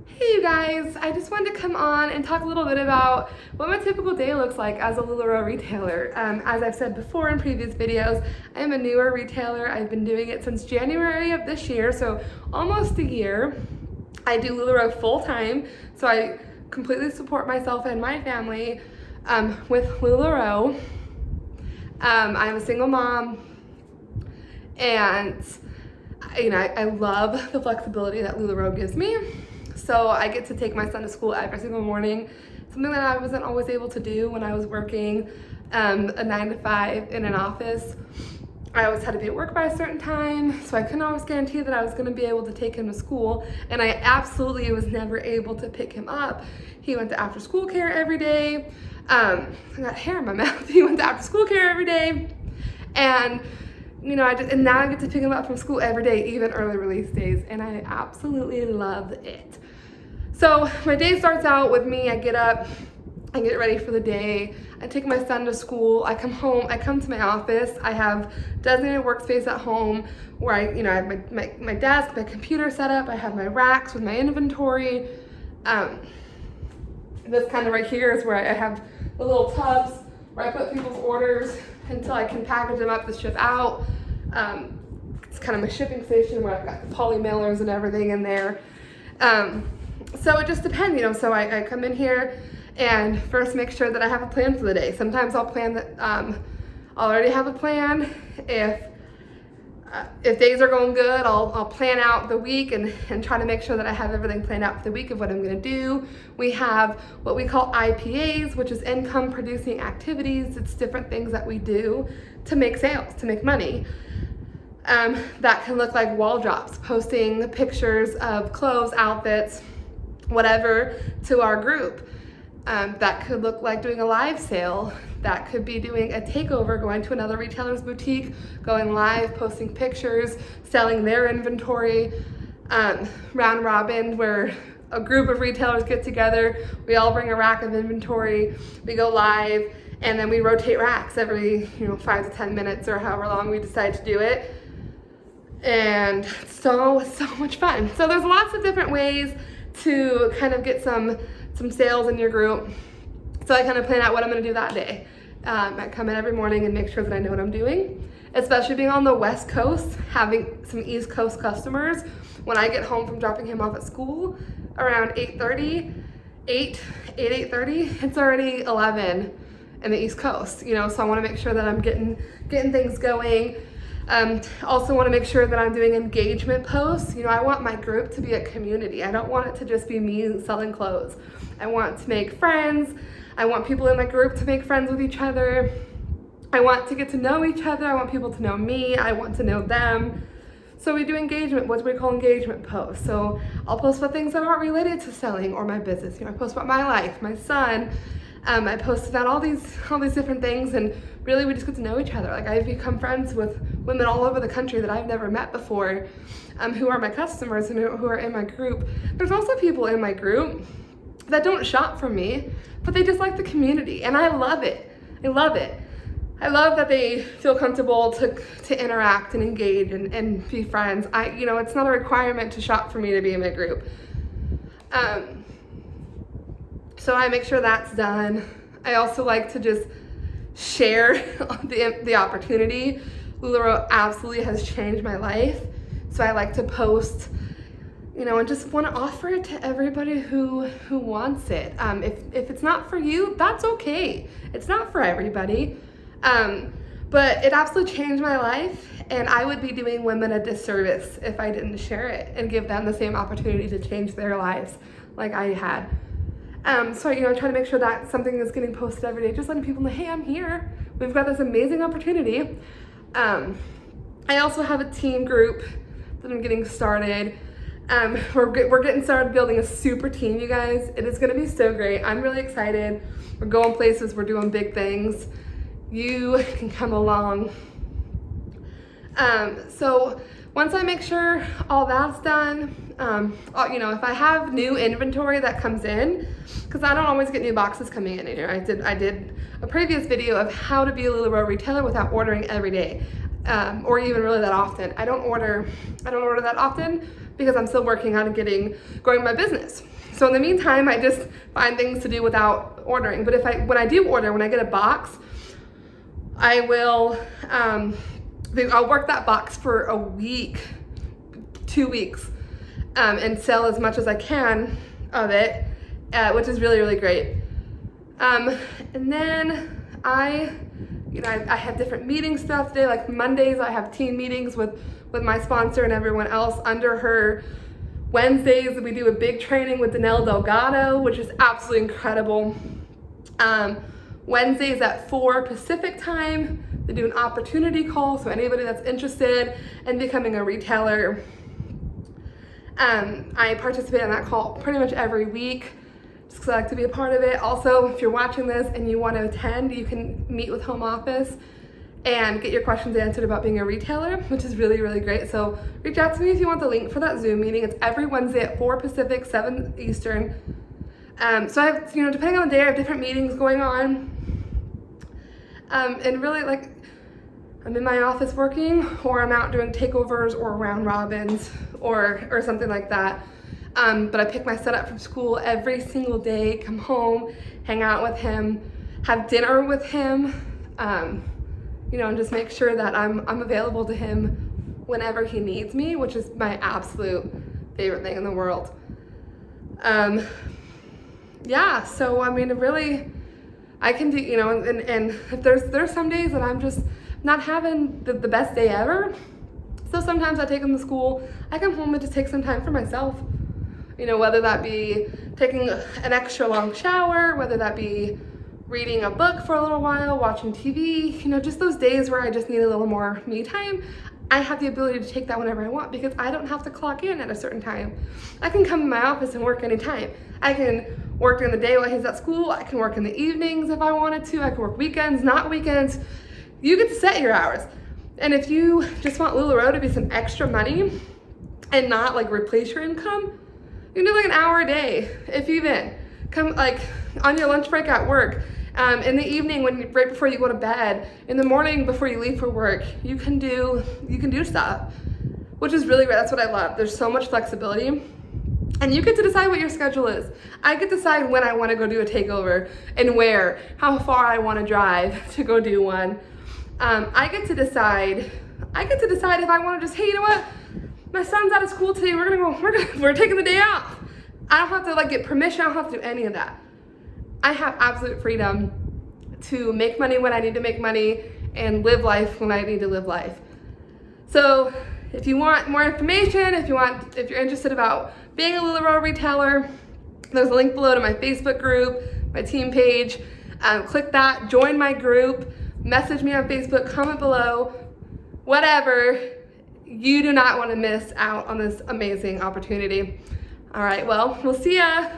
Hey you guys, I just wanted to come on and talk a little bit about what my typical day looks like as a Lularoe retailer. As I've said before in previous videos, I am a newer retailer. I've been doing it since January of this year, so almost a year. I do Lularoe full time, so I completely support myself and my family with Lularoe. I'm a single mom, and I love the flexibility that Lularoe gives me. So I get to take my son to school every single morning, something that I wasn't always able to do when I was working a 9 to 5 in an office. I always had to be at work by a certain time, so I couldn't always guarantee that I was going to be able to take him to school, and I absolutely was never able to pick him up. He went to after school care every day. I got hair in my mouth. He went to after school care every day, and and now I get to pick him up from school every day, even early release days, and I absolutely love it. So my day starts out with me. I get up, I get ready for the day. I take my son to school. I come home. I come to my office. I have designated workspace at home where I have my desk, my computer set up. I have my racks with my inventory. This kind of right here is where I have the little tubs where I put people's orders until I can package them up to ship out. It's kind of my shipping station where I've got the poly mailers and everything in there. So it just depends, so I come in here and first make sure that I have a plan for the day. Sometimes I'll plan that, I'll already have a plan. If days are going good, I'll plan out the week and try to make sure that I have everything planned out for the week of what I'm gonna do. We have what we call IPAs, which is income producing activities. It's different things that we do to make sales, to make money. That can look like wall drops, posting pictures of clothes, outfits, whatever, to our group. That could look like doing a live sale. That could be doing a takeover, going to another retailer's boutique, going live, posting pictures, selling their inventory. Round robin, where a group of retailers get together, we all bring a rack of inventory, we go live, and then we rotate racks every 5 to 10 minutes or however long we decide to do it. And so much fun. So there's lots of different ways to kind of get some sales in your group. So I kind of plan out what I'm going to do that day. I come in every morning and make sure that I know what I'm doing, especially being on the West Coast, having some East Coast customers. When I get home from dropping him off at school around 8:30, it's already 11 in the East Coast, so I want to make sure that I'm getting things going. Also want to make sure that I'm doing engagement posts. I want my group to be a community. I don't want it to just be me selling clothes. I want to make friends. I want people in my group to make friends with each other. I want to get to know each other. I want people to know me. I want to know them. So we do engagement, what we call engagement posts. So I'll post about things that aren't related to selling or my business. I post about my life, my son. I post about all these different things, and really we just get to know each other. Like, I've become friends with women all over the country that I've never met before, who are my customers and who are in my group. There's also people in my group that don't shop from me, but they just like the community, and I love it. I love it. I love that they feel comfortable to interact and engage and be friends. It's not a requirement to shop for me to be in my group. So I make sure that's done. I also like to just share the opportunity. Lularoe absolutely has changed my life. So I like to post, and just want to offer it to everybody who wants it. If it's not for you, that's okay. It's not for everybody. But it absolutely changed my life, and I would be doing women a disservice if I didn't share it and give them the same opportunity to change their lives like I had. So I try to make sure that something is getting posted every day, just letting people know, hey, I'm here. We've got this amazing opportunity. I also have a team group that I'm getting started. We're getting started building a super team, you guys. It is going to be so great. I'm really excited. We're going places. We're doing big things. You can come along. So once I make sure all that's done, if I have new inventory that comes in, because I don't always get new boxes coming in here. I did a previous video of how to be a Lularoe retailer without ordering every day, or even really that often. I don't order that often, because I'm still working on growing my business. So in the meantime, I just find things to do without ordering. But when I do order, when I get a box, I will, I'll work that box for a week, 2 weeks, and sell as much as I can of it, which is really, really great. And then I have different meetings throughout the day. Like Mondays, I have team meetings with my sponsor and everyone else under her. Wednesdays, we do a big training with Danelle Delgado, which is absolutely incredible. Wednesdays at 4 Pacific time, they do an opportunity call, so anybody that's interested in becoming a retailer, I participate in that call pretty much every week, just because I like to be a part of it. Also, if you're watching this and you want to attend, you can meet with home office and get your questions answered about being a retailer, which is really, really great. So reach out to me if you want the link for that Zoom meeting. It's every Wednesday at 4 Pacific, 7 Eastern. So I have, depending on the day, I have different meetings going on. And really, like, I'm in my office working, or I'm out doing takeovers or round robins or something like that. But I pick my son up from school every single day, come home, hang out with him, have dinner with him, and just make sure that I'm available to him whenever he needs me, which is my absolute favorite thing in the world. Yeah, so I mean, really, I can do, and if there's some days that I'm just not having the best day ever, so sometimes I take him to school, I come home and just take some time for myself, whether that be taking an extra long shower, whether that be reading a book for a little while, watching TV, just those days where I just need a little more me time. I have the ability to take that whenever I want because I don't have to clock in at a certain time. I can come in my office and work anytime. I can work during the day while he's at school. I can work in the evenings if I wanted to. I can work weekends, not weekends. You get to set your hours. And if you just want Lularoe to be some extra money and not like replace your income, you can do like an hour a day, if even. Come like on your lunch break at work. In the evening, right before you go to bed, in the morning before you leave for work, you can do stuff, which is really great. That's what I love. There's so much flexibility, and you get to decide what your schedule is. I get to decide when I want to go do a takeover and where, how far I want to drive to go do one. I get to decide if I want to just, hey, you know what? My son's out of school today. We're taking the day off. I don't have to like get permission. I don't have to do any of that. I have absolute freedom to make money when I need to make money and live life when I need to live life. So if you want more information, if you're interested about being a Lularoe retailer, there's a link below to my Facebook group, my team page. Click that, join my group, message me on Facebook, comment below, whatever. You do not want to miss out on this amazing opportunity. All right, well, we'll see ya.